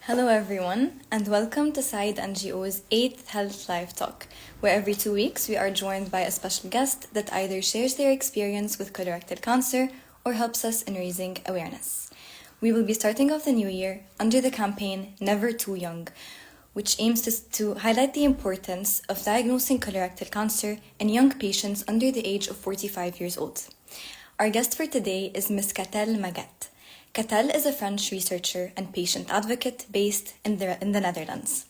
Hello everyone, and welcome to Said NGO's 8th Health Live Talk, where every 2 weeks we are joined by a special guest that either shares their experience with colorectal cancer or helps us in raising awareness. We will be starting off the new year under the campaign Never Too Young, which aims to highlight the importance of diagnosing colorectal cancer in young patients under the age of 45 years old. Our guest for today is Ms. Katell Maguet. Katell is a French researcher and patient advocate based in the Netherlands.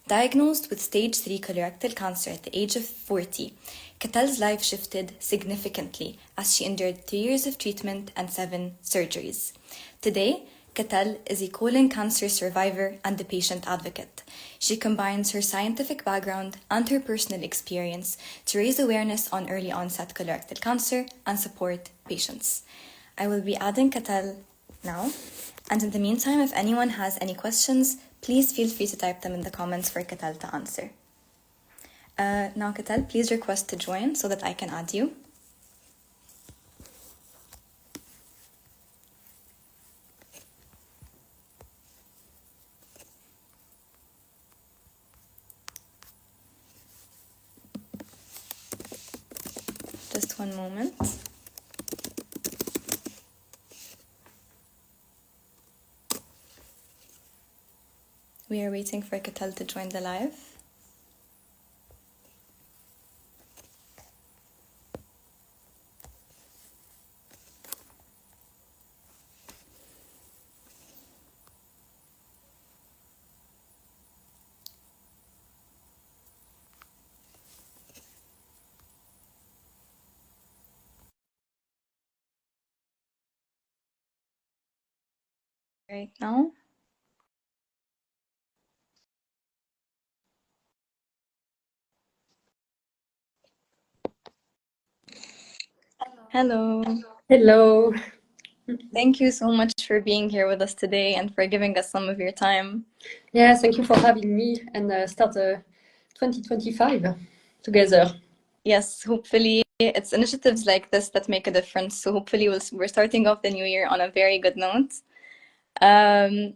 Diagnosed with stage 3 colorectal cancer at the age of 40, Katell's life shifted significantly as she endured 3 years of treatment and 7 surgeries. Today, Katell is a colon cancer survivor and a patient advocate. She combines her scientific background and her personal experience to raise awareness on early onset colorectal cancer and support patients. I will be adding Katell now, and in the meantime, if anyone has any questions, please feel free to type them in the comments for Katell to answer. Now, Katell, please request to join so that I can add you. Just one moment. We are waiting for Katell to join the live. Right now. Hello. Hello. Thank you so much for being here with us today and for giving us some of your time. Yeah, thank you for having me and start 2025 together. Yes, hopefully it's initiatives like this that make a difference. So hopefully we're starting off the new year on a very good note. Madam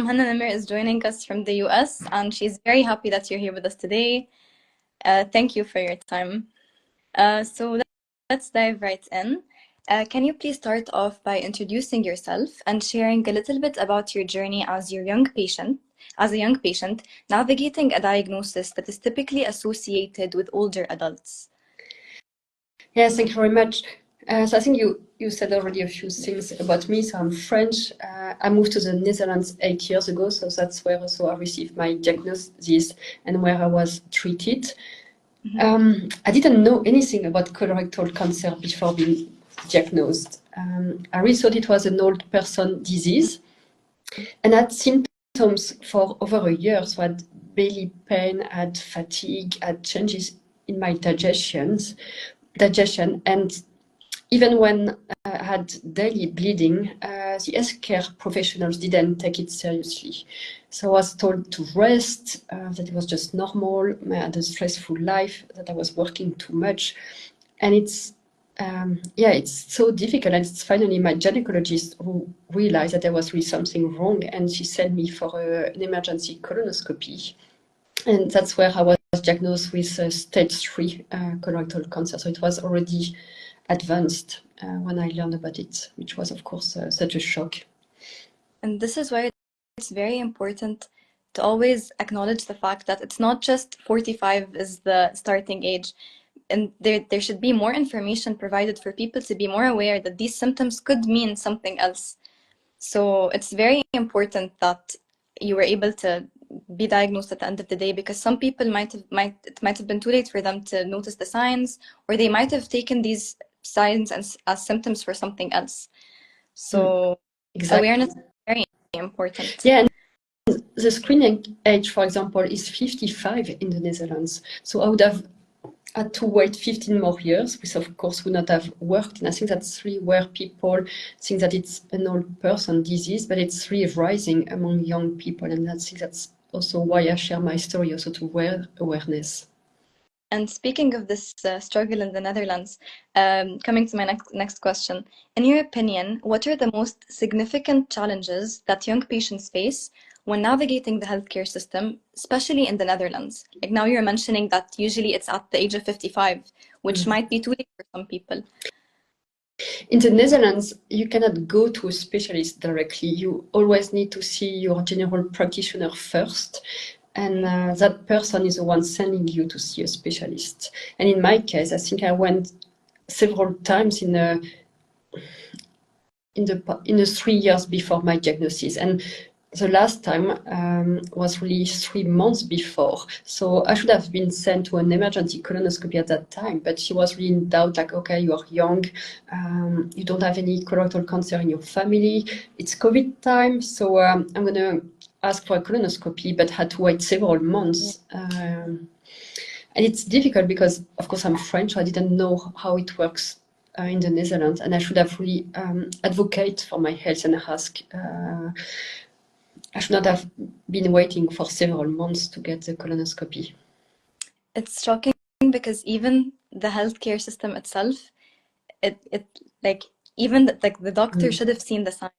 Hannah Nimir is joining us from the US, and she's very happy that you're here with us today. Thank you for your time. So let's dive right in. Can you please start off by introducing yourself and sharing a little bit about your journey as a young patient, navigating a diagnosis that is typically associated with older adults? Yes, thank you very much. So I think you said already a few things about me. So I'm French. I moved to the Netherlands 8 years ago. So that's where also I received my diagnosis and where I was treated. I didn't know anything about colorectal cancer before being diagnosed. I really thought it was an old person disease, and I had symptoms for over a year. So I had belly pain, I had fatigue, I had changes in my digestion, and even when I had daily bleeding, the healthcare professionals didn't take it seriously. So I was told to rest, that it was just normal. I had a stressful life, that I was working too much. And it's so difficult. And it's finally my gynecologist who realized that there was really something wrong. And she sent me for an emergency colonoscopy. And that's where I was diagnosed with stage 3 colorectal cancer. So it was already advanced when I learned about it, which was, of course, such a shock. And this is why it's very important to always acknowledge the fact that it's not just 45 is the starting age. And there should be more information provided for people to be more aware that these symptoms could mean something else. So it's very important that you were able to be diagnosed at the end of the day, because some people it might have been too late for them to notice the signs, or they might have taken these signs as symptoms for something else. So Exactly. awareness is very important. Yeah, and the screening age, for example, is 55 in the Netherlands. So I would have had to wait 15 more years, which of course would not have worked. And I think that's really where people think that it's an old person disease, but it's really rising among young people. And I think that's also why I share my story, also to raise awareness. And speaking of this struggle in the Netherlands, coming to my next question, in your opinion, what are the most significant challenges that young patients face when navigating the healthcare system, especially in the Netherlands? Like now you're mentioning that usually it's at the age of 55, which might be too late for some people. In the Netherlands, you cannot go to a specialist directly. You always need to see your general practitioner first, and that person is the one sending you to see a specialist. And in my case, I think I went several times in the 3 years before my diagnosis, and the last time was really 3 months before. So I should have been sent to an emergency colonoscopy at that time, but she was really in doubt, like, okay, you are young, you don't have any colorectal cancer in your family, it's COVID time, so I'm going to ask for a colonoscopy, but had to wait several months. And it's difficult because, of course, I'm French, so I didn't know how it works in the Netherlands, and I should have really advocate for my health and ask. I should not have been waiting for several months to get the colonoscopy. It's shocking because even the healthcare system itself, it like even the doctor should have seen the sign,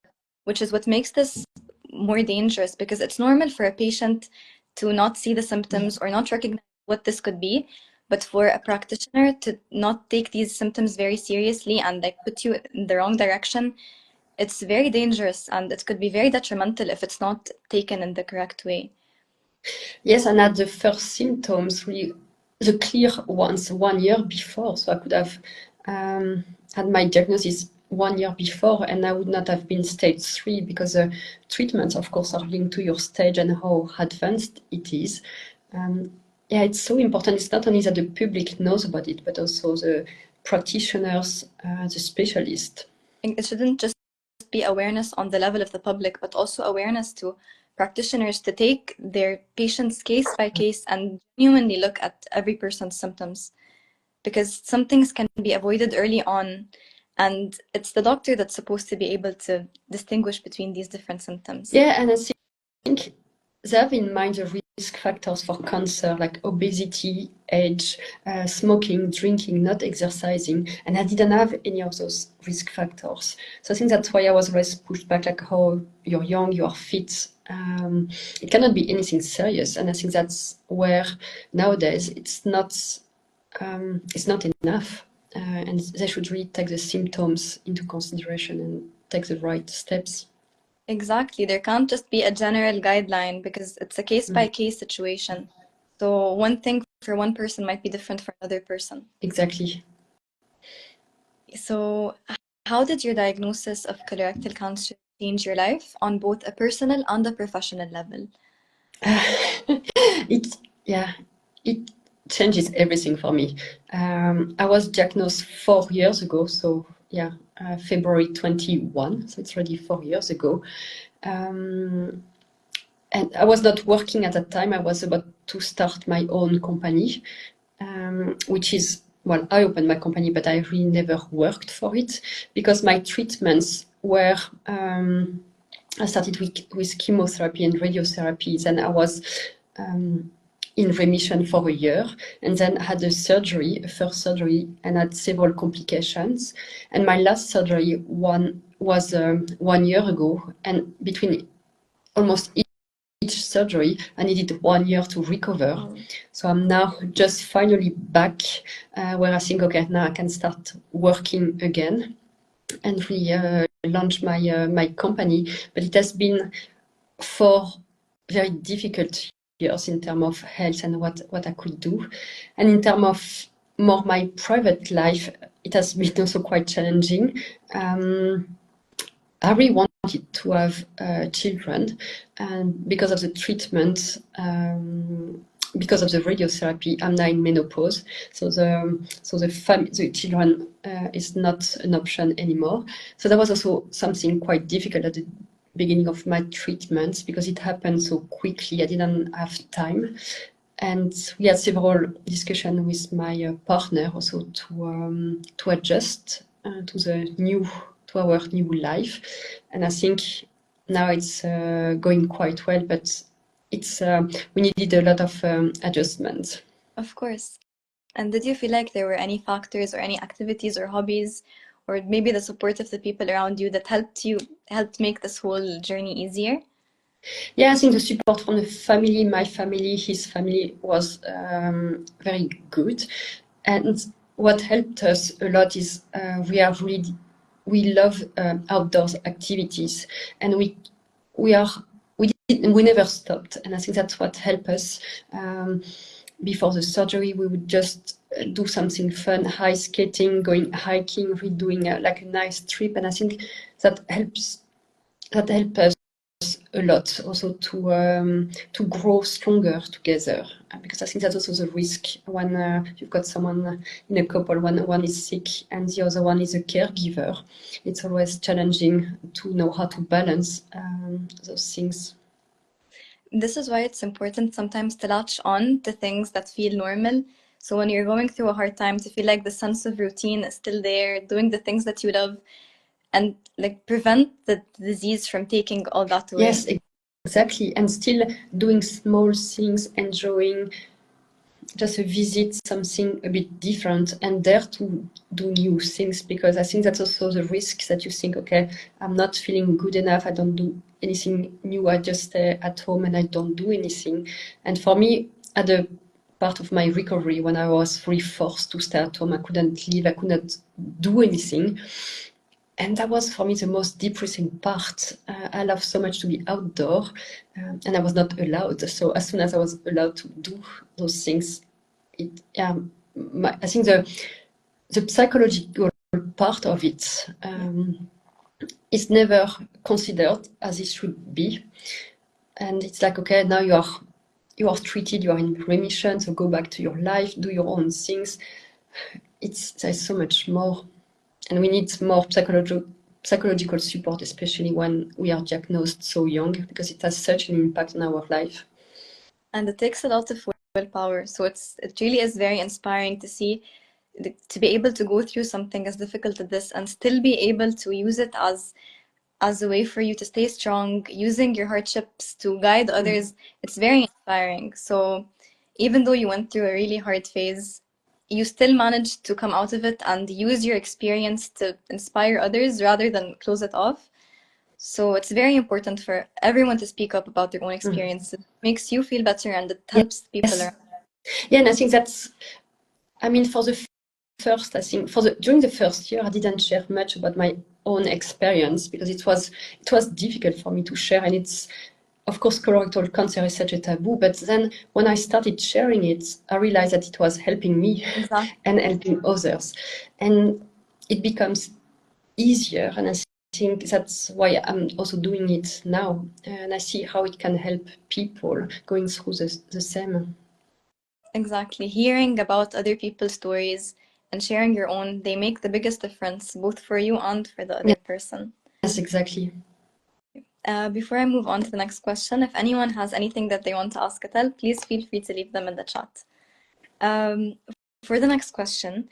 which is what makes this more dangerous, because it's normal for a patient to not see the symptoms or not recognize what this could be, but for a practitioner to not take these symptoms very seriously and like put you in the wrong direction, it's very dangerous, and it could be very detrimental if it's not taken in the correct way. Yes, and at the first symptoms, really, the clear ones 1 year before. So I could have had my diagnosis 1 year before, and I would not have been stage 3, because the treatments, of course, are linked to your stage and how advanced it is. Yeah, it's so important. It's not only that the public knows about it, but also the practitioners, the specialists. It shouldn't just be awareness on the level of the public, but also awareness to practitioners to take their patients case by case and genuinely look at every person's symptoms, because some things can be avoided early on, and it's the doctor that's supposed to be able to distinguish between these different symptoms. Yeah, and I think they have in mind the risk factors for cancer, like obesity, age, smoking, drinking, not exercising, and I didn't have any of those risk factors. So I think that's why I was always pushed back, like, oh, you're young, you are fit. It cannot be anything serious, and I think that's where nowadays it's not enough, and they should really take the symptoms into consideration and take the right steps. Exactly. There can't just be a general guideline, because it's a case-by-case situation. So one thing for one person might be different for another person. Exactly. So how did your diagnosis of colorectal cancer change your life on both a personal and a professional level? It changes everything for me. I was diagnosed 4 years ago, so February 21, so it's already 4 years ago. And I was not working at that time. I was about to start my own company, which is, well, I opened my company, but I really never worked for it, because my treatments were, I started with chemotherapy and radiotherapies, and I was in remission for a year, and then had a first surgery, and had several complications. And my last surgery was 1 year ago, and between almost each surgery, I needed 1 year to recover. So I'm now just finally back where I think, okay, now I can start working again and really launch my company. But it has been 4 very difficult years in terms of health and what I could do. And in terms of more my private life, it has been also quite challenging. I really wanted to have children, and because of the treatment, because of the radiotherapy, I'm now in menopause. So the children is not an option anymore. So that was also something quite difficult at the beginning of my treatments, because it happened so quickly. I didn't have time. And we had several discussions with my partner also to adjust to our new life. And I think now it's going quite well, but it's we needed a lot of adjustments. Of course. And did you feel like there were any factors or any activities or hobbies, or maybe the support of the people around you, that helped make this whole journey easier? Yeah, I think the support from the family, my family, his family was very good. And what helped us a lot is we love outdoors activities, and we never stopped. And I think that's what helped us. Before the surgery, we would just do something fun, ice skating, going hiking, redoing like a nice trip. And I think that helps us a lot also to grow stronger together, because I think that's also the risk when you've got someone in a couple, one is sick and the other one is a caregiver. It's always challenging to know how to balance those things. This is why it's important sometimes to latch on to things that feel normal. So when you're going through a hard time, to feel like the sense of routine is still there, doing the things that you love, and like prevent the disease from taking all that away. Yes, exactly. And still doing small things, enjoying just a visit, something a bit different, and dare to do new things, because I think that's also the risk that you think, okay, I'm not feeling good enough, I don't do anything new, I just stay at home and I don't do anything. And for me, at the part of my recovery, when I was really forced to stay at home, I couldn't leave, I could not do anything. And that was for me the most depressing part. I love so much to be outdoor, and I was not allowed. So as soon as I was allowed to do those things, I think the psychological part of it is never considered as it should be. And it's like, okay, now you are treated, you are in remission, so go back to your life, do your own things. There's so much more, and we need more psychological support, especially when we are diagnosed so young, because it has such an impact on our life. And it takes a lot of willpower. So it really is very inspiring to see, to be able to go through something as difficult as this and still be able to use it as a way for you to stay strong, using your hardships to guide others. It's very inspiring. So even though you went through a really hard phase, you still managed to come out of it and use your experience to inspire others rather than close it off. So it's very important for everyone to speak up about their own experience. It makes you feel better and it helps people around. Yeah, and I think that's, I mean, for the first, I think during the first year, I didn't share much about my own experience, because it was difficult for me to share, and it's, of course, colorectal cancer is such a taboo. But then when I started sharing it, I realized that it was helping me and helping others, and it becomes easier. And I think that's why I'm also doing it now, and I see how it can help people going through the same. Exactly. Hearing about other people's stories and sharing your own, they make the biggest difference, both for you and for the other person. Yes, exactly. Before I move on to the next question, if anyone has anything that they want to ask Katell, please feel free to leave them in the chat. For the next question,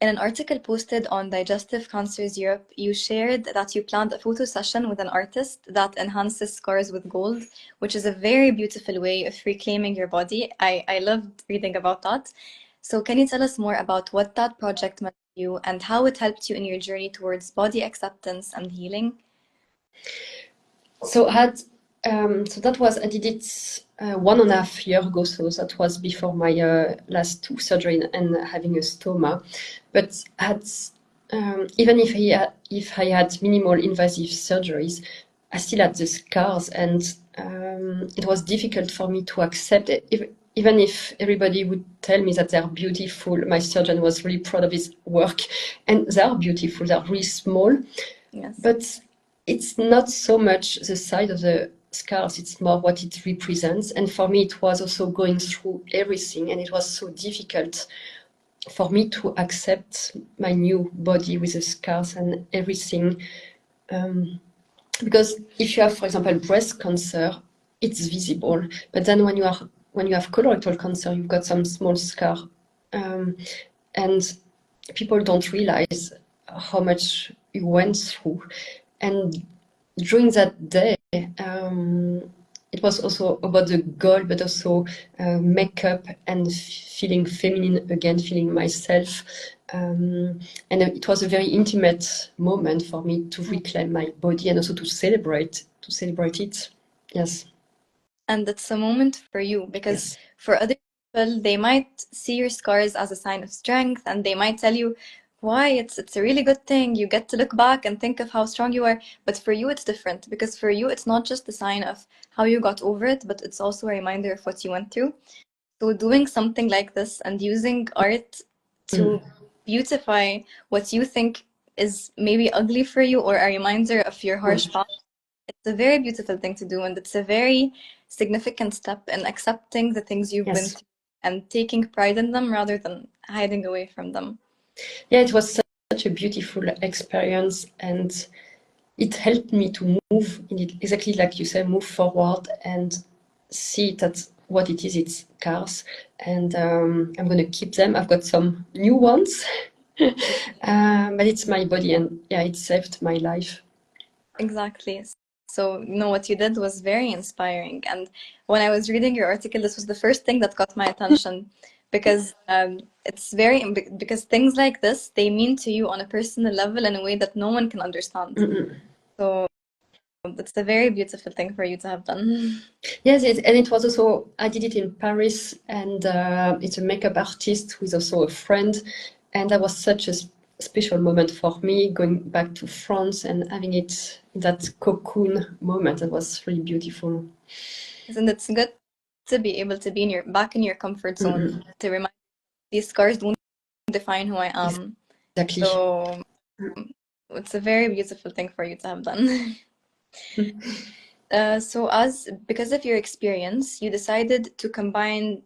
in an article posted on Digestive Cancers Europe, you shared that you planned a photo session with an artist that enhances scars with gold, which is a very beautiful way of reclaiming your body. I loved reading about that. So can you tell us more about what that project meant to you and how it helped you in your journey towards body acceptance and healing? So I did it 1.5 years ago. So that was before my last 2 surgery and having a stoma. But even if I had minimal invasive surgeries, I still had the scars, and it was difficult for me to accept it. Even if everybody would tell me that they're beautiful, my surgeon was really proud of his work, and they are beautiful. They're really small, Yes. But it's not so much the size of the scars, it's more what it represents. And for me, it was also going through everything, and it was so difficult for me to accept my new body with the scars and everything. Because if you have, for example, breast cancer, it's visible. But then when you have colorectal cancer, you've got some small scar. And people don't realize how much you went through. And during that day, it was also about the goal, but also makeup and feeling feminine again, feeling myself. And it was a very intimate moment for me to reclaim my body and also to celebrate it. Yes. And it's a moment for you, because Yes. for other people, they might see your scars as a sign of strength, and they might tell you, why, it's a really good thing. You get to look back and think of how strong you are. But for you, it's different, because for you, it's not just a sign of how you got over it, but it's also a reminder of what you went through. So doing something like this and using art to beautify what you think is maybe ugly for you, or a reminder of your harsh past, it's a very beautiful thing to do, and it's a very significant step in accepting the things you've been Yes. through and taking pride in them rather than hiding away from them. Yeah, it was such a beautiful experience, and it helped me to move in it, exactly like you said, move forward and see that what it is, it's cars. And I'm going to keep them. I've got some new ones, but it's my body, and yeah, it saved my life. Exactly. So, what you did was very inspiring. And when I was reading your article, this was the first thing that caught my attention, because it's very, because things like this, they mean to you on a personal level in a way that no one can understand. So it's a very beautiful thing for you to have done. Yes, and it was also, I did it in Paris, and it's a makeup artist who is also a friend. And that was such a special moment for me, going back to France and having it in that cocoon moment. That was really beautiful. And it's good to be able to be back in your comfort zone, to remind these scars don't define who I am. Exactly. So it's a very beautiful thing for you to have done. So because of your experience, you decided to combine,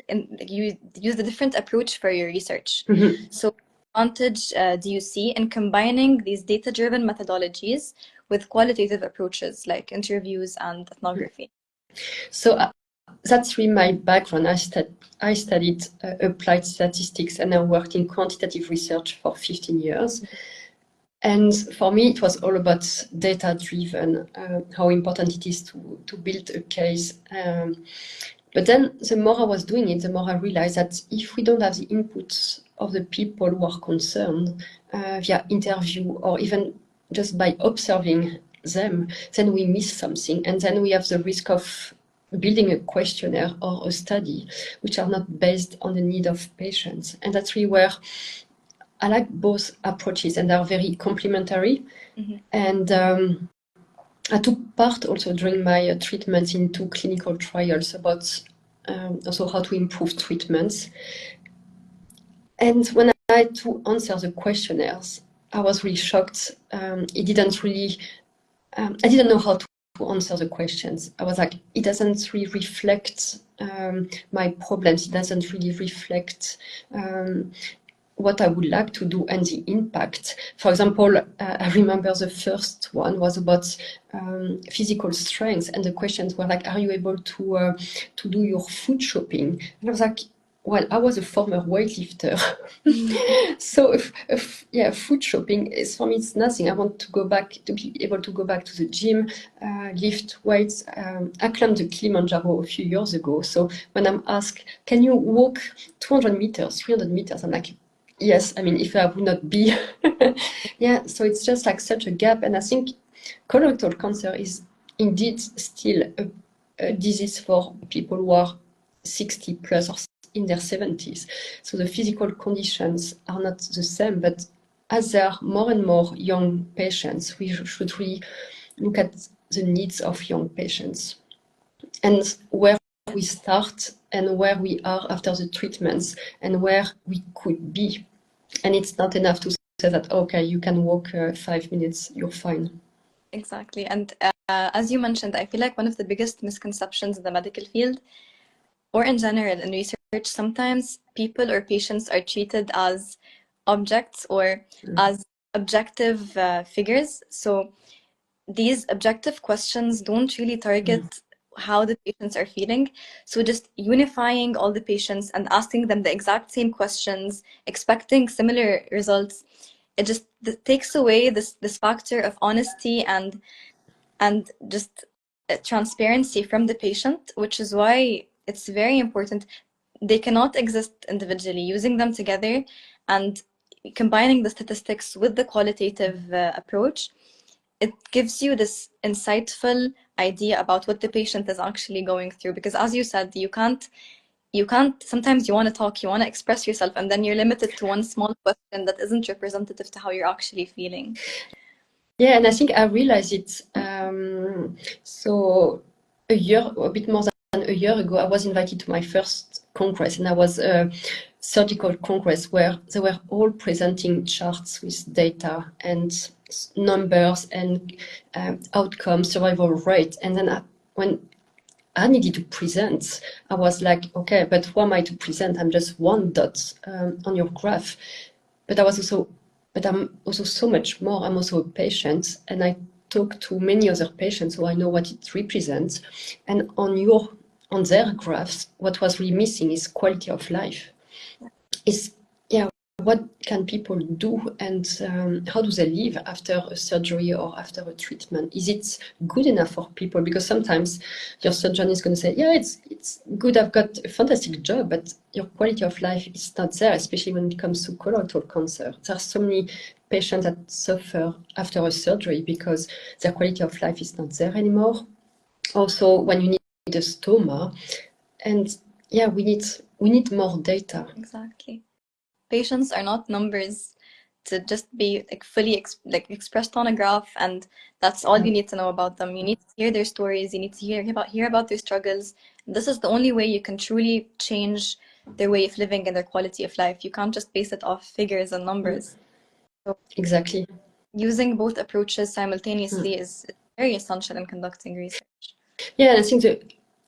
and you use a different approach for your research. So what advantage do you see in combining these data-driven methodologies with qualitative approaches like interviews and ethnography? So that's really my background. I studied applied statistics, and I worked in quantitative research for 15 years. And for me, it was all about data-driven, how important it is to build a case. But then the more I was doing it, the more I realized that if we don't have the inputs of the people who are concerned via interview or even just by observing them, then we miss something. And then we have the risk of building a questionnaire or a study which are not based on the need of patients. And that's really where I like both approaches, and they are very complementary. And I took part also during my treatment in 2 clinical trials about also how to improve treatments. And when I had to answer the questionnaires, I was really shocked. It didn't really, I didn't know how to answer the questions. I was like, it doesn't really reflect my problems. It doesn't really reflect what I would like to do and the impact. For example, I remember the first one was about physical strength, and the questions were like, "Are you able to do your food shopping?" And I was like, "Well, I was a former weightlifter, so food shopping is for me it's nothing. I want to go back to be able to go back to the gym, lift weights. I climbed the Kilimanjaro a few years ago, so when I'm asked, "Can you walk 200 meters, 300 meters?" I'm like, yes, I mean, if I would not be, yeah, so it's just like such a gap. And I think colorectal cancer is indeed still a disease for people who are 60 plus or in their 70s. So the physical conditions are not the same, but as there are more and more young patients, we should really look at the needs of young patients and where we start and where we are after the treatments and where we could be. And it's not enough to say that, okay, you can walk 5 minutes, you're fine. Exactly. And as you mentioned, I feel like one of the biggest misconceptions in the medical field, or in general in research, sometimes people or patients are treated as objects or as objective figures. So these objective questions don't really target how the patients are feeling. So just unifying all the patients and asking them the exact same questions, expecting similar results, it just takes away this factor of honesty and just transparency from the patient, which is why it's very important. They cannot exist individually. Using them together and combining the statistics with the qualitative approach, it gives you this insightful idea about what the patient is actually going through. Because as you said, you can't sometimes you want to talk, you want to express yourself, and then you're limited to one small question that isn't representative to how you're actually feeling. Yeah, and I think I realized it. So a bit more than a year ago, I was invited to my first congress, and I was a surgical congress where they were all presenting charts with data and numbers and outcomes, survival rate. And then when I needed to present, I was like, okay, but who am I to present? I'm just one dot on your graph. But I'm also so much more. I'm also a patient, and I talk to many other patients, so I know what it represents. And on their graphs, what was really missing is quality of life. Is what can people do, and how do they live after a surgery or after a treatment? Is it good enough for people? Because sometimes your surgeon is going to say, yeah, it's good, I've got a fantastic job, but your quality of life is not there, especially when it comes to colorectal cancer. There are so many patients that suffer after a surgery because their quality of life is not there anymore. Also, when you need a stoma, and yeah, we need more data. Exactly. Patients are not numbers to just be like fully expressed on a graph, and that's all you need to know about them. You need to hear their stories, you need to hear about their struggles. This is the only way you can truly change their way of living and their quality of life. You can't just base it off figures and numbers. So Exactly. using both approaches simultaneously is very essential in conducting research. Yeah, and I think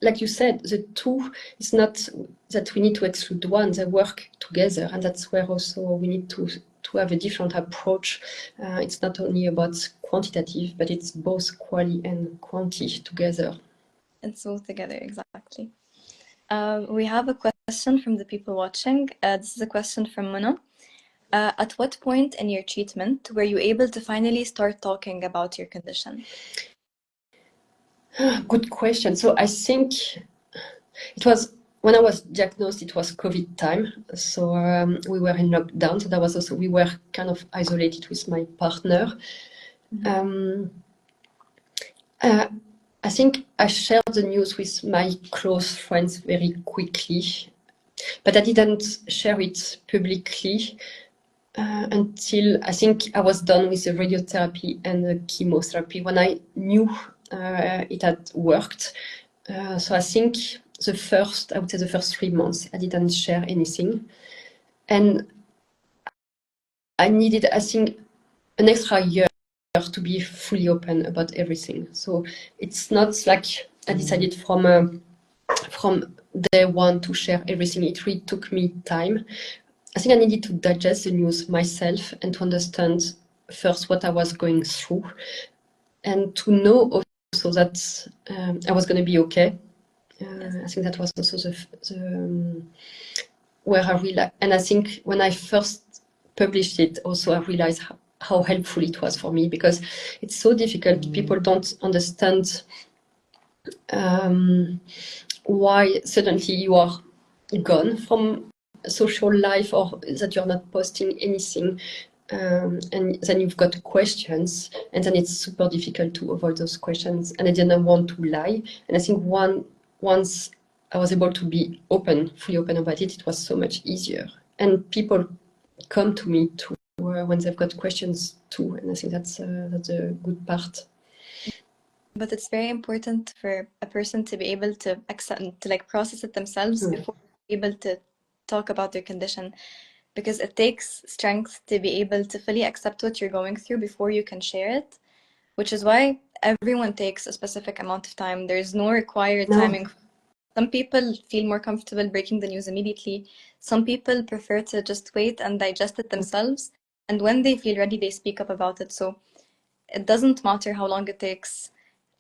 like you said, the two is not that we need to exclude one, they work together, and that's where also we need to have a different approach. It's not only about quantitative, but it's both quali and quanti together. It's both together, exactly. We have a question from the people watching. This is a question from Mona. At what point in your treatment were you able to finally start talking about your condition? Good question. So I think it was when I was diagnosed, it was COVID time. So we were in lockdown. So that was also, we were kind of isolated with my partner. I think I shared the news with my close friends very quickly, but I didn't share it publicly until I think I was done with the radiotherapy and the chemotherapy, when I knew it had worked. So I think I would say the first 3 months, I didn't share anything. And I needed, I think, an extra year to be fully open about everything. So it's not like I decided from day one to share everything. It really took me time. I think I needed to digest the news myself and to understand first what I was going through, and to know also that I was going to be okay. I think that was also where I realized, and I think when I first published it, also I realized how helpful it was for me, because it's so difficult. People don't understand why suddenly you are gone from social life, or that you're not posting anything, and then you've got questions, and then it's super difficult to avoid those questions. And I didn't want to lie, and I think once I was able to be fully open about it, it was so much easier. And people come to me too when they've got questions too, and I think that's a good part. But it's very important for a person to be able to accept, to like process it themselves before able to talk about their condition, because it takes strength to be able to fully accept what you're going through before you can share it, which is why everyone takes a specific amount of time. There's no required timing. Some people feel more comfortable breaking the news immediately. Some people prefer to just wait and digest it themselves, and when they feel ready, they speak up about it. So it doesn't matter how long it takes,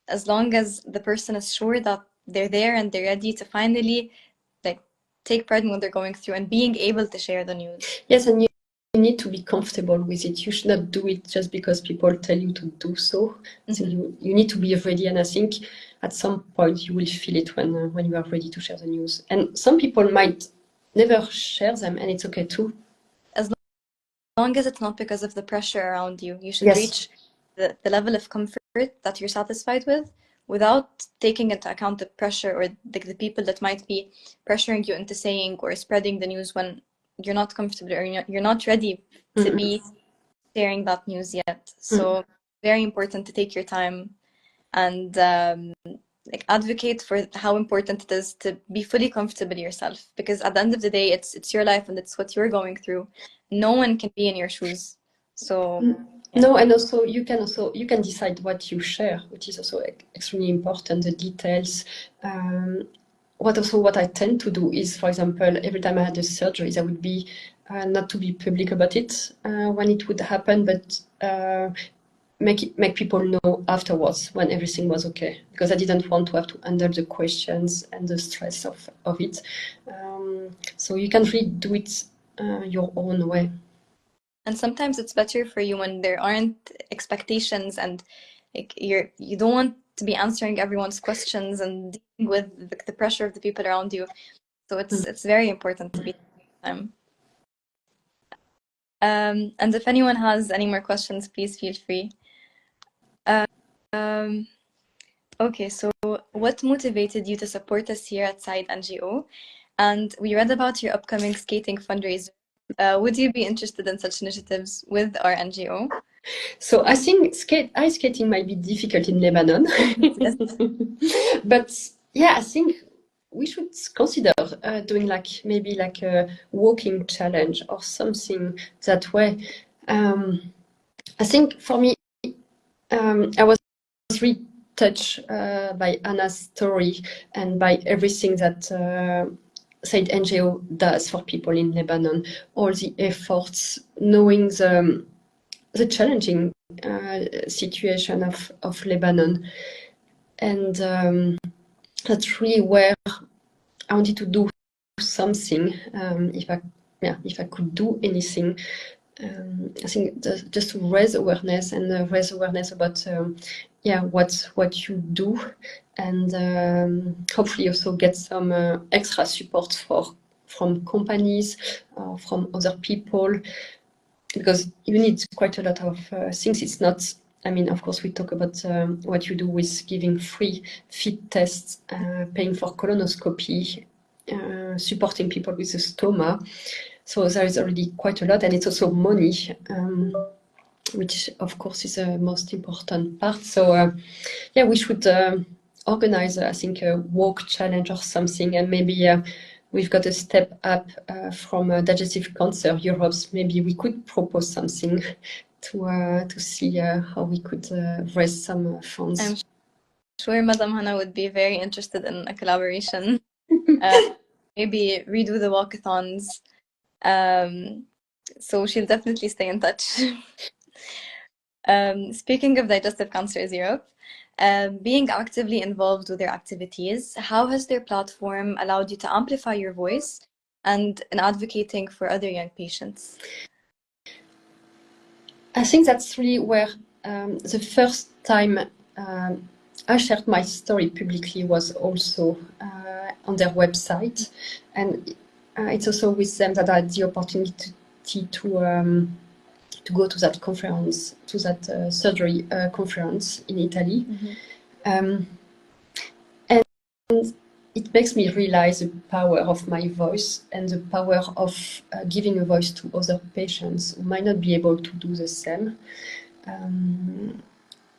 as long as the person is sure that they're there and they're ready to finally like take part in what they're going through and being able to share the news. Yes, and you need to be comfortable with it. You should not do it just because people tell you to do so. So you need to be ready, and I think at some point you will feel it when you are ready to share the news. And some people might never share them, and it's okay too. As long as it's not because of the pressure around you, you should reach the level of comfort that you're satisfied with without taking into account the pressure or the people that might be pressuring you into saying or spreading the news when you're not comfortable or you're not ready to be sharing that news yet. So very important to take your time and like advocate for how important it is to be fully comfortable yourself, because at the end of the day it's your life and it's what you're going through. No one can be in your shoes. So no, and also you can decide what you share, which is also extremely important, the details. What I tend to do is, for example, every time I had a surgery, I would be not to be public about it when it would happen, but make people know afterwards when everything was okay, because I didn't want to have to handle the questions and the stress of it. So you can really do it your own way. And sometimes it's better for you when there aren't expectations and like you don't want to be answering everyone's questions and dealing with the pressure of the people around you. So it's very important to be time. And if anyone has any more questions, please feel free. Okay, so what motivated you to support us here at Side NGO? And we read about your upcoming skating fundraiser. Would you be interested in such initiatives with our NGO? So I think ice skating might be difficult in Lebanon. But yeah, I think we should consider doing maybe a walking challenge or something that way. I think for me, I was really touched by Anna's story and by everything that Said NGO does for people in Lebanon, all the efforts, knowing the challenging situation of Lebanon. And that's really where I wanted to do something. If I could do anything, I think just to raise awareness and raise awareness about what you do, and hopefully also get some extra support from companies or from other people, because you need quite a lot of things. It's not, I mean, of course, we talk about what you do with giving free fit tests, paying for colonoscopy, supporting people with a stoma. So there is already quite a lot, and it's also money, which of course is the most important part. So we should organize, I think, a walk challenge or something, and maybe we've got a step up from Digestive Cancer Europe's. Maybe we could propose something to see how we could raise some funds. I'm sure Madame Hannah would be very interested in a collaboration. Maybe redo the walkathons. So she'll definitely stay in touch. Speaking of Digestive Cancers Europe, being actively involved with their activities, how has their platform allowed you to amplify your voice and in advocating for other young patients? I think that's really where the first time I shared my story publicly was also on their website, and it's also with them that I had the opportunity to go to that conference, to that surgery conference in Italy. And it makes me realize the power of my voice and the power of giving a voice to other patients who might not be able to do the same.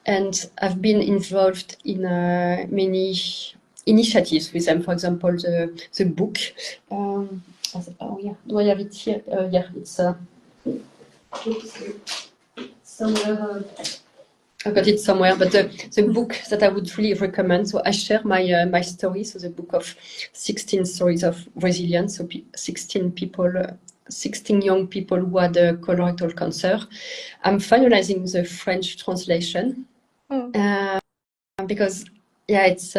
And I've been involved in many initiatives with them. For example, the book. Do I have it here? It's somewhere. I've got it somewhere, but the book that I would really recommend. So I share my story. So the book of 16 stories of resilience. So 16 people, 16 young people who had colorectal cancer. I'm finalizing the French translation because it's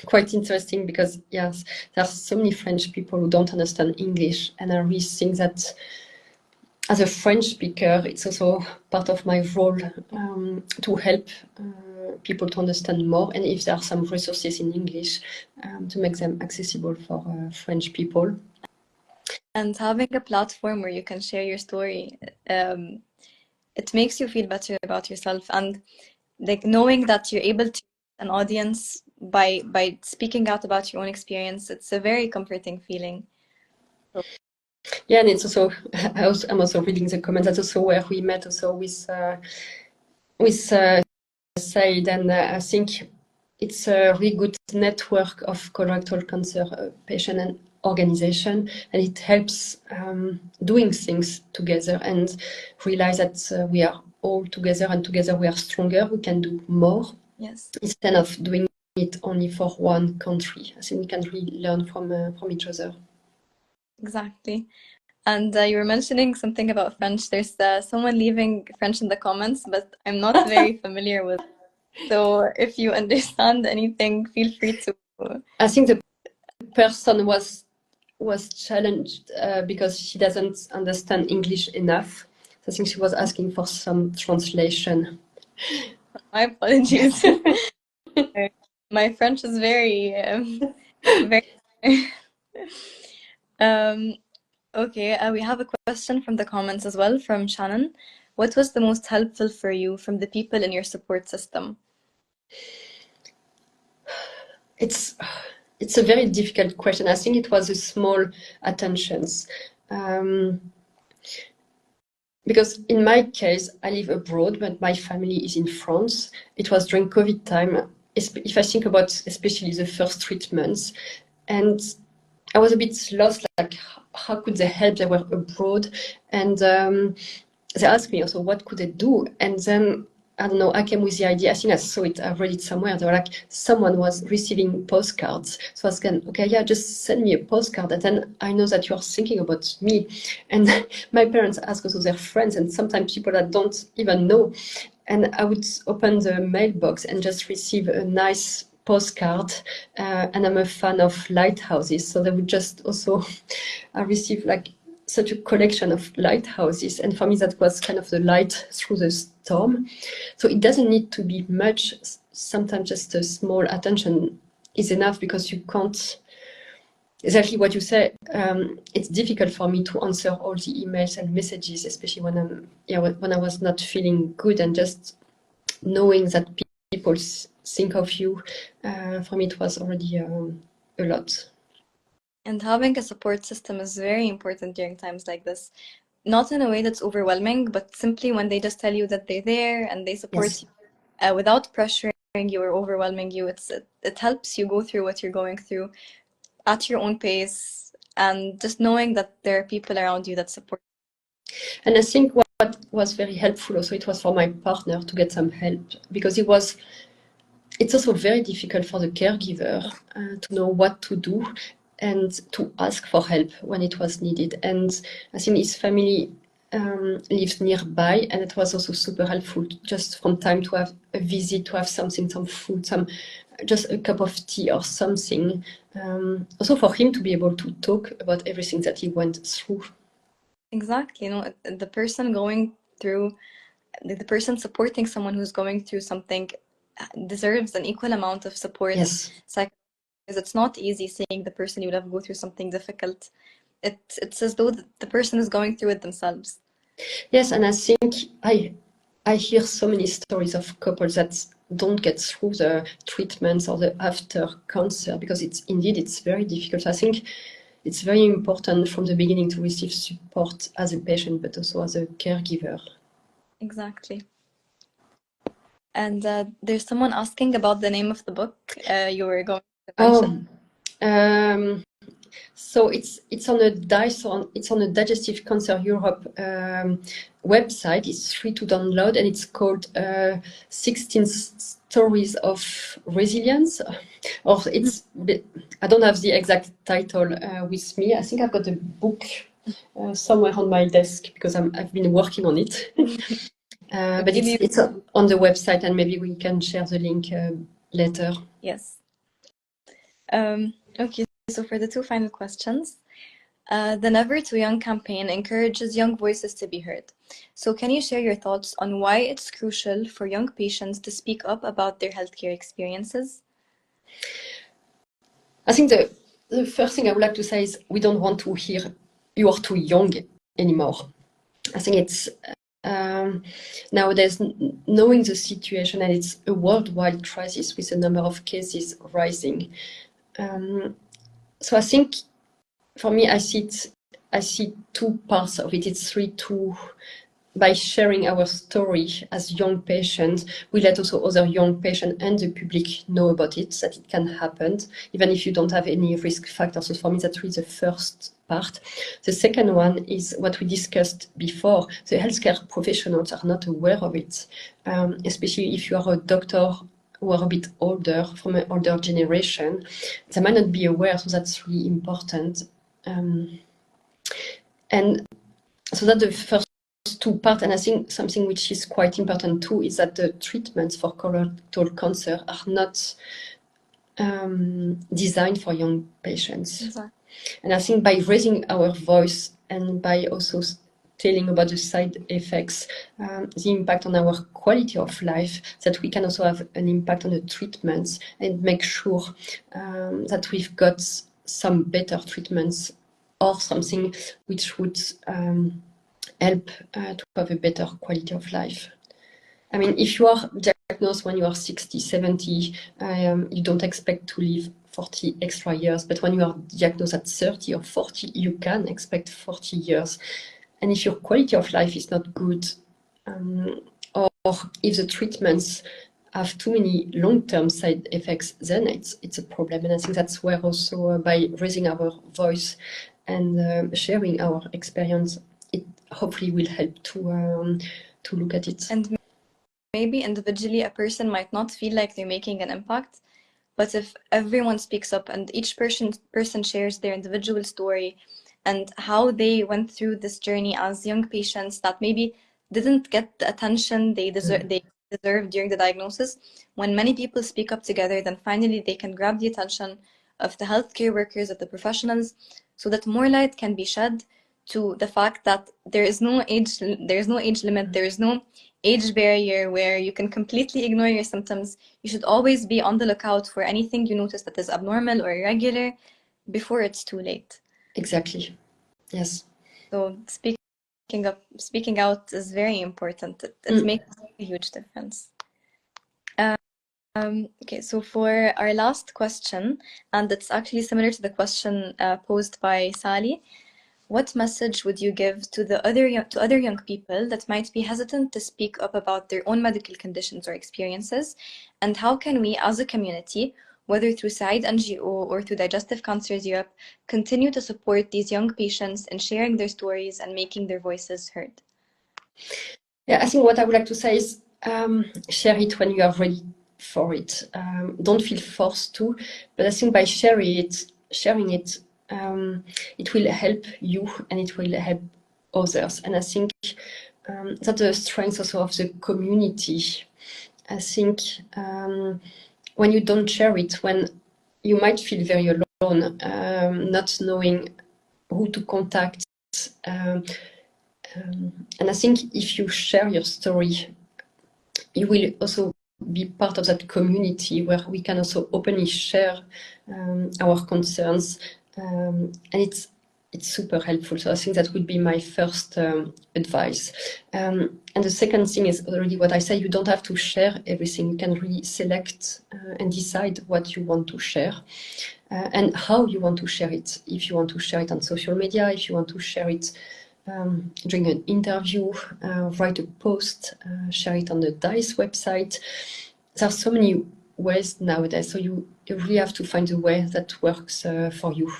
quite interesting, because yes, there are so many French people who don't understand English, and I really think that as a French speaker, it's also part of my role to help people to understand more, and if there are some resources in English, to make them accessible for French people. And having a platform where you can share your story it makes you feel better about yourself, and like knowing that you're able to reach an audience by speaking out about your own experience, it's a very comforting feeling. Yeah, and it's also I'm also reading the comments. That's also where we met also with Said, and I think it's a really good network of colorectal cancer patient and organization, and it helps doing things together and realize that we are all together, and together we are stronger. We can do more. Yes. Instead of doing it only for one country. I think we can really learn from each other. Exactly. And you were mentioning something about French. There's someone leaving French in the comments, but I'm not very familiar with it. So if you understand anything, feel free to. I think the person was challenged because she doesn't understand English enough. So I think she was asking for some translation. My apologies. My French is very, very. Okay, we have a question from the comments as well from Shannon. What was the most helpful for you from the people in your support system? It's a very difficult question. I think it was the small attentions. Because in my case, I live abroad, but my family is in France. It was during COVID time. If I think about especially the first treatments, and I was a bit lost, like how could they help? They were abroad, and they asked me also what could they do, and then I don't know, I came with the idea. I think I saw it, I read it somewhere. They were like, someone was receiving postcards. So I was going, okay, yeah, just send me a postcard. And then I know that you are thinking about me. And my parents ask also their friends, and sometimes people that don't even know. And I would open the mailbox and just receive a nice postcard. And I'm a fan of lighthouses. So they would just also, I receive like such a collection of lighthouses, and for me that was kind of the light through the storm. So it doesn't need to be much. Sometimes just a small attention is enough, because you can't, exactly what you say, it's difficult for me to answer all the emails and messages, especially when I was not feeling good, and just knowing that people think of you, for me it was already a lot. And having a support system is very important during times like this. Not in a way that's overwhelming, but simply when they just tell you that they're there and they support Yes. you without pressuring you or overwhelming you. It helps you go through what you're going through at your own pace, and just knowing that there are people around you that support. And I think what was very helpful also, it was for my partner to get some help, because it's also very difficult for the caregiver to know what to do and to ask for help when it was needed. And I think his family lives nearby, and it was also super helpful just from time to have a visit, to have something, some food, just a cup of tea or something. Also for him to be able to talk about everything that he went through. Exactly. The person going through, the person supporting someone who's going through something deserves an equal amount of support. Yes. Because it's not easy seeing the person you love go through something difficult. It's as though the person is going through it themselves. Yes, and I think I hear so many stories of couples that don't get through the treatments or the after cancer, because it's very difficult. I think it's very important from the beginning to receive support as a patient, but also as a caregiver. Exactly. And there's someone asking about the name of the book you were going to mention. So it's on a Digestive Cancer Europe website. It's free to download, and it's called 16 Stories of Resilience. Or I don't have the exact title with me. I think I've got a book somewhere on my desk, because I've been working on it. But it's on the website, and maybe we can share the link later. Yes. Okay, so for the two final questions, the Never Too Young campaign encourages young voices to be heard. So can you share your thoughts on why it's crucial for young patients to speak up about their healthcare experiences? I think the first thing I would like to say is we don't want to hear you are too young anymore. I think it's nowadays, knowing the situation, and it's a worldwide crisis with the number of cases rising. So I think for me, I see two parts of it. It's really by sharing our story as young patients, we let also other young patients and the public know about it, that it can happen, even if you don't have any risk factors. So for me, that's really the first part. The second one is what we discussed before. The healthcare professionals are not aware of it, especially if you are a doctor who are a bit older, from an older generation. They might not be aware, so that's really important. And so that's the first two parts, and I think something which is quite important too is that the treatments for colorectal cancer are not designed for young patients. Exactly. And I think by raising our voice and by also telling about the side effects, the impact on our quality of life, that we can also have an impact on the treatments and make sure that we've got some better treatments or something which would help to have a better quality of life. I mean, if you are diagnosed when you are 60, 70, you don't expect to live 40 extra years. But when you are diagnosed at 30 or 40, you can expect 40 years. And if your quality of life is not good, or if the treatments have too many long-term side effects, then it's a problem. And I think that's where also by raising our voice and sharing our experience, it hopefully will help to look at it. And maybe individually a person might not feel like they're making an impact, but if everyone speaks up and each person shares their individual story and how they went through this journey as young patients that maybe didn't get the attention they deserve during the diagnosis, when many people speak up together, then finally they can grab the attention of the healthcare workers, of the professionals, so that more light can be shed to the fact that there is no age limit, there is no age barrier where you can completely ignore your symptoms. You should always be on the lookout for anything you notice that is abnormal or irregular before it's too late. Exactly. Yes. So speaking out is very important. It makes a huge difference. Okay, so for our last question, and it's actually similar to the question posed by Sally, what message would you give to other young people that might be hesitant to speak up about their own medical conditions or experiences? And how can we, as a community, whether through SAID NGO or through Digestive Cancers Europe, continue to support these young patients in sharing their stories and making their voices heard? Yeah, I think what I would like to say is share it when you are ready for it. Don't feel forced to, but I think by sharing it, it will help you and it will help others. And I think that's the strength also of the community. I think when you don't share it, when you might feel very alone, not knowing who to contact. And I think if you share your story, you will also be part of that community where we can also openly share our concerns, and it's super helpful. So I think that would be my first advice. And the second thing is already what I say, you don't have to share everything. You can really select and decide what you want to share and how you want to share it. If you want to share it on social media, if you want to share it during an interview, write a post, share it on the DICE website. There are so many ways nowadays, so you really have to find a way that works for you.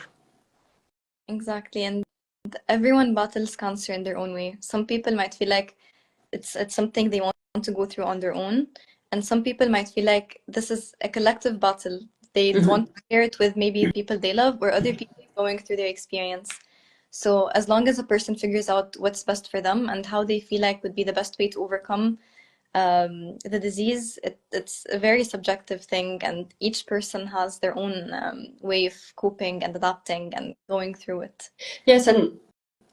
Exactly, and everyone battles cancer in their own way. Some people might feel like it's something they want to go through on their own, and some people might feel like this is a collective battle. They want to share it with maybe people they love or other people going through their experience. So as long as a person figures out what's best for them and how they feel like would be the best way to overcome the disease, it's a very subjective thing, and each person has their own way of coping and adapting and going through it. Yes, and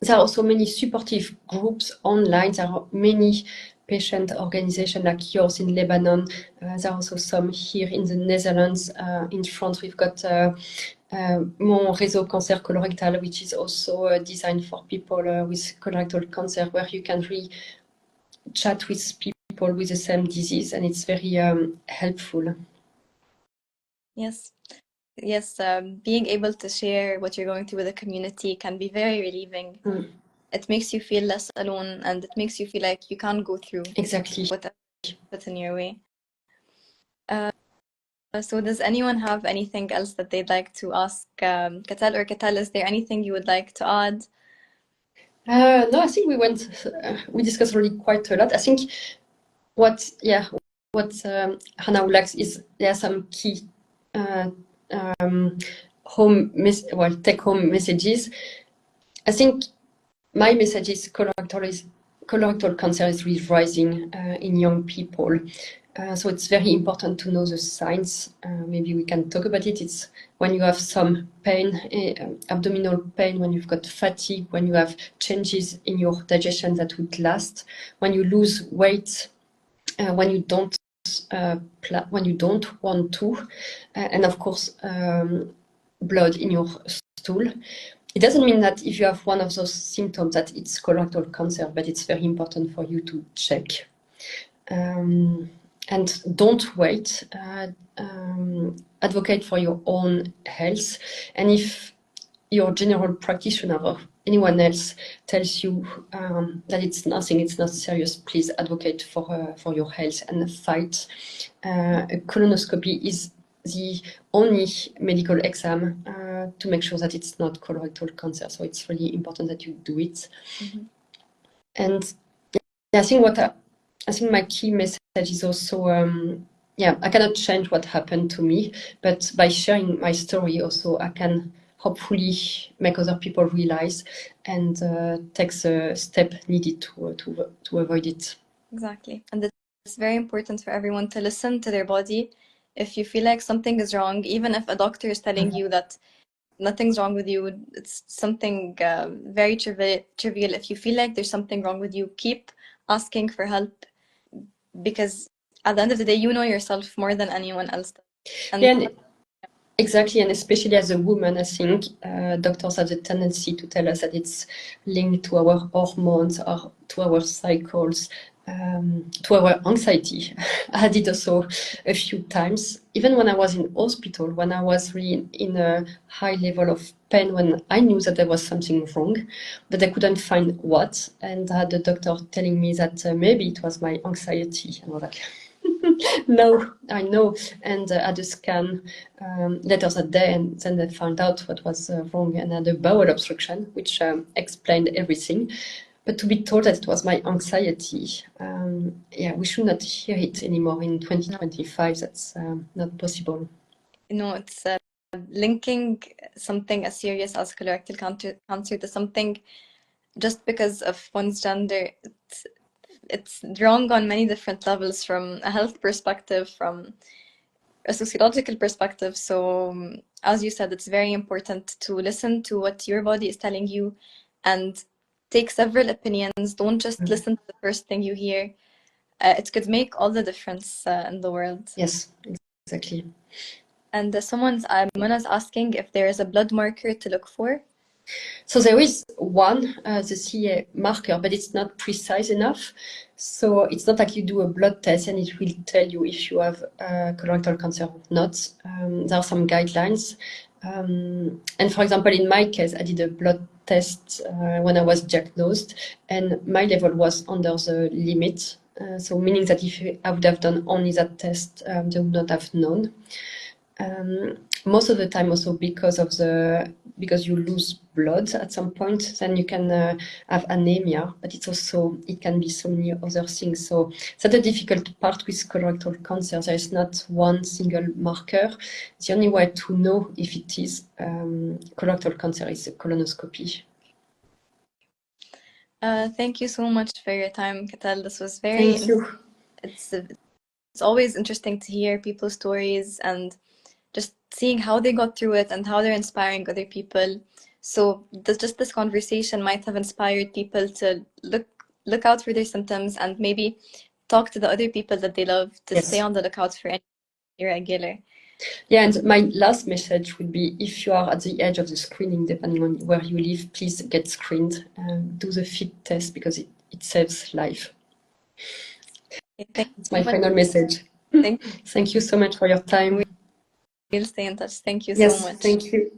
there are also many supportive groups online. There are many patient organizations like yours in Lebanon. There are also some here in the Netherlands. In France, we've got Mon Réseau Cancer Colorectal, which is also designed for people with colorectal cancer, where you can really chat with people with the same disease, and it's very helpful. Yes. Yes, being able to share what you're going through with the community can be very relieving. It makes you feel less alone, and it makes you feel like you can go through Exactly. whatever put in your way. So does anyone have anything else that they'd like to ask Katell? Or Katell, is there anything you would like to add? No, I think we discussed already quite a lot. I think what Hannah would like is there are some key take-home messages. I think my message is colorectal cancer is really rising in young people. So it's very important to know the signs. Maybe we can talk about it. It's when you have some pain, abdominal pain, when you've got fatigue, when you have changes in your digestion that would last, when you lose weight, when you don't want to, and of course blood in your stool. It doesn't mean that if you have one of those symptoms that it's colorectal cancer, but it's very important for you to check. And don't wait. Advocate for your own health. And if your general practitioner or anyone else tells you that it's nothing, it's not serious, please advocate for your health and fight. A colonoscopy is the only medical exam to make sure that it's not colorectal cancer. So it's really important that you do it. And I think my key message is also, I cannot change what happened to me, but by sharing my story also, I can hopefully make other people realize and take the step needed to avoid it. Exactly. And it's very important for everyone to listen to their body. If you feel like something is wrong, even if a doctor is telling you that nothing's wrong with you, it's something very trivial. If you feel like there's something wrong with you, keep asking for help, because at the end of the day, you know yourself more than anyone else does. Exactly, and especially as a woman, I think doctors have the tendency to tell us that it's linked to our hormones or to our cycles, to our anxiety. I did also a few times, even when I was in hospital, when I was really in a high level of pain, when I knew that there was something wrong, but I couldn't find what, and I had the doctor telling me that maybe it was my anxiety. And I was like, no, I know. And I had a scan later that day, and then they found out what was wrong, and I had a bowel obstruction, which explained everything. But to be told that it was my anxiety, we should not hear it anymore in 2025. That's not possible. No, it's linking something as serious as colorectal cancer to something just because of one's gender. It's wrong on many different levels, from a health perspective, from a sociological perspective. So, as you said, it's very important to listen to what your body is telling you and take several opinions. Don't just listen to the first thing you hear. It could make all the difference in the world. Yes, exactly. And Mona's asking if there is a blood marker to look for. So there is one, the CA marker, but it's not precise enough. So it's not like you do a blood test and it will tell you if you have colorectal cancer or not. There are some guidelines. And for example, in my case, I did a blood test when I was diagnosed, and my level was under the limit. So meaning that if I would have done only that test, they would not have known. Most of the time also because you lose blood at some point, then you can have anemia, but it can be so many other things. So that's the difficult part with colorectal cancer. There is not one single marker. The only way to know if it is colorectal cancer is a colonoscopy. Thank you so much for your time, Katell. This was Thank you. It's always interesting to hear people's stories and just seeing how they got through it and how they're inspiring other people. So this conversation might have inspired people to look out for their symptoms and maybe talk to the other people that they love to stay on the lookout for any irregular. Yeah, and my last message would be, if you are at the edge of the screening, depending on where you live, please get screened. Do the FIT test because it saves life. Thank It's you my so much. final message. Thank Thank you so much for your time. We'll stay in touch. Thank you so Yes, much. thank you.